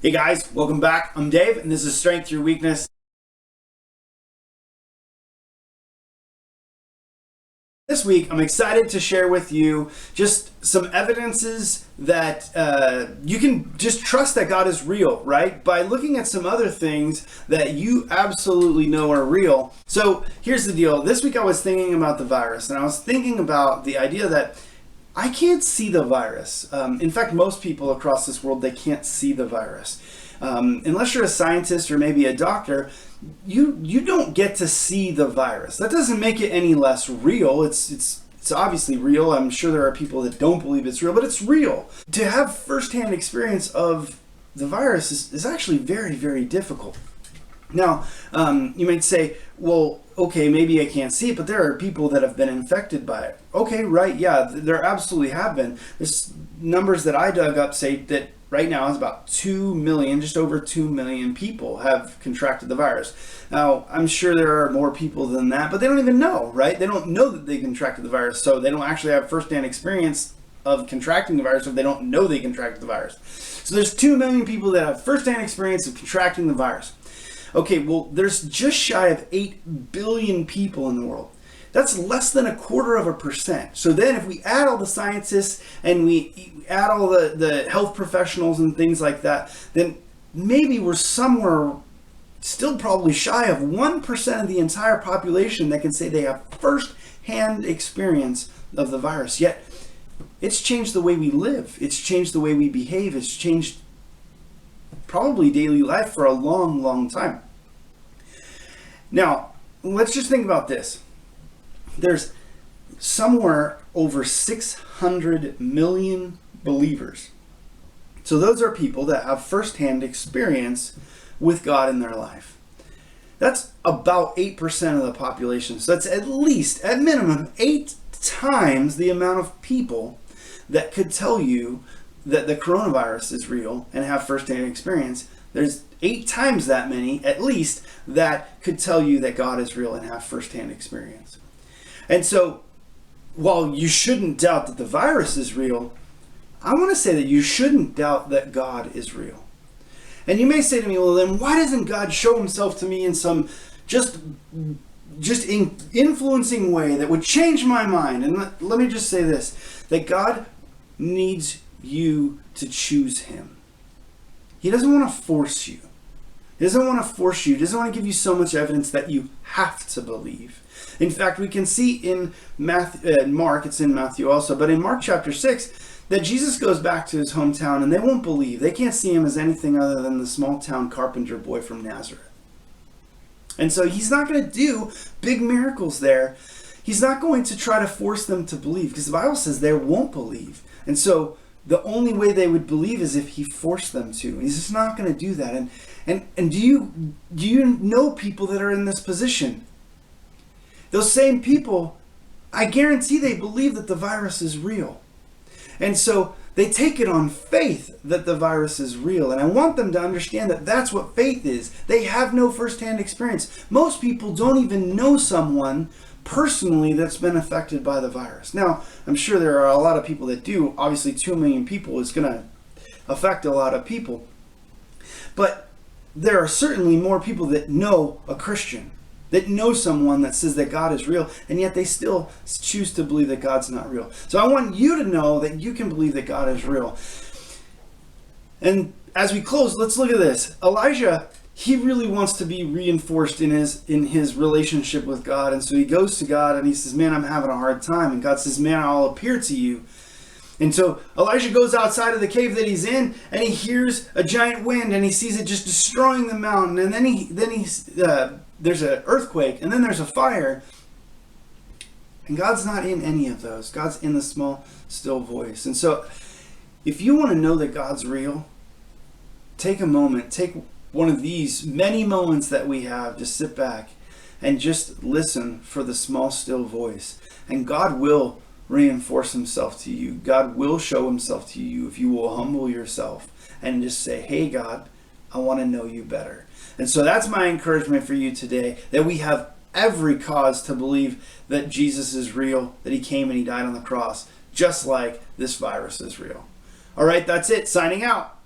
Hey guys, welcome back. I'm Dave, and this is Strength Through Weakness. This week, I'm excited to share with you just some evidences that you can just trust that God is real, right? By looking at some other things that you absolutely know are real. So here's the deal. This week I was thinking about the virus, and I was thinking about the idea that I can't see the virus. In fact, most people across this world, they can't see the virus. Unless you're a scientist or maybe a doctor, you don't get to see the virus. That doesn't make it any less real. It's obviously real. I'm sure there are people that don't believe it's real, but it's real. To have firsthand experience of the virus is actually very, very difficult. Now, you might say, well, okay, maybe I can't see it, but there are people that have been infected by it. Okay, right, yeah, there absolutely have been. There's numbers that I dug up say that right now is about 2 million, just over 2 million people have contracted the virus. Now, I'm sure there are more people than that, but they don't even know, right? They don't know that they contracted the virus, so they don't actually have firsthand experience of contracting the virus if they don't know they contracted the virus. So there's 2 million people that have firsthand experience of contracting the virus. Okay, well, there's just shy of 8 billion people in the world. That's less than 0.25%. So then if we add all the scientists and we add all the health professionals and things like that, then maybe we're somewhere still probably shy of 1% of the entire population that can say they have first-hand experience of the virus. Yet it's changed the way we live. It's changed the way we behave. It's changed probably daily life for a long, long time. Now, let's just think about this. There's somewhere over 600 million believers. So those are people that have firsthand experience with God in their life. That's about 8% of the population. So that's at least, at minimum, 8 times the amount of people that could tell you that the coronavirus is real and have firsthand experience. There's 8 times that many, at least, that could tell you that God is real and have firsthand experience. And so, while you shouldn't doubt that the virus is real, I want to say that you shouldn't doubt that God is real. And you may say to me, well, then why doesn't God show himself to me in some just influencing way that would change my mind? And let me just say this, that God needs you to choose him. He doesn't want to force you. He doesn't want to force you. He doesn't want to give you so much evidence that you have to believe. In fact, we can see in Mark, it's in Matthew also, but in Mark chapter 6, that Jesus goes back to his hometown and they won't believe. They can't see him as anything other than the small town carpenter boy from Nazareth. And so he's not going to do big miracles there. He's not going to try to force them to believe because the Bible says they won't believe. And so the only way they would believe is if he forced them to. He's just not going to do that. And do you know people that are in this position? Those same people, I guarantee they believe that the virus is real. And so they take it on faith that the virus is real. And I want them to understand that that's what faith is. They have no firsthand experience. Most people don't even know someone personally that's been affected by the virus. Now, I'm sure there are a lot of people that do. Obviously, 2 million people is going to affect a lot of people. But there are certainly more people that know a Christian, that know someone that says that God is real, and yet they still choose to believe that God's not real. So I want you to know that you can believe that God is real. And as we close, let's look at this. Elijah, he really wants to be reinforced in his relationship with God. And so he goes to God and he says, man, I'm having a hard time. And God says, man, I'll appear to you. And so Elijah goes outside of the cave that he's in and he hears a giant wind and he sees it just destroying the mountain. And then there's an earthquake and then there's a fire. And God's not in any of those. God's in the small, still voice. And so if you want to know that God's real, take a moment, take one of these many moments that we have, just sit back and just listen for the small, still voice. And God will reinforce himself to you. God will show himself to you if you will humble yourself and just say, hey, God, I want to know you better. And so that's my encouragement for you today, that we have every cause to believe that Jesus is real, that he came and he died on the cross, just like this virus is real. All right, that's it. Signing out.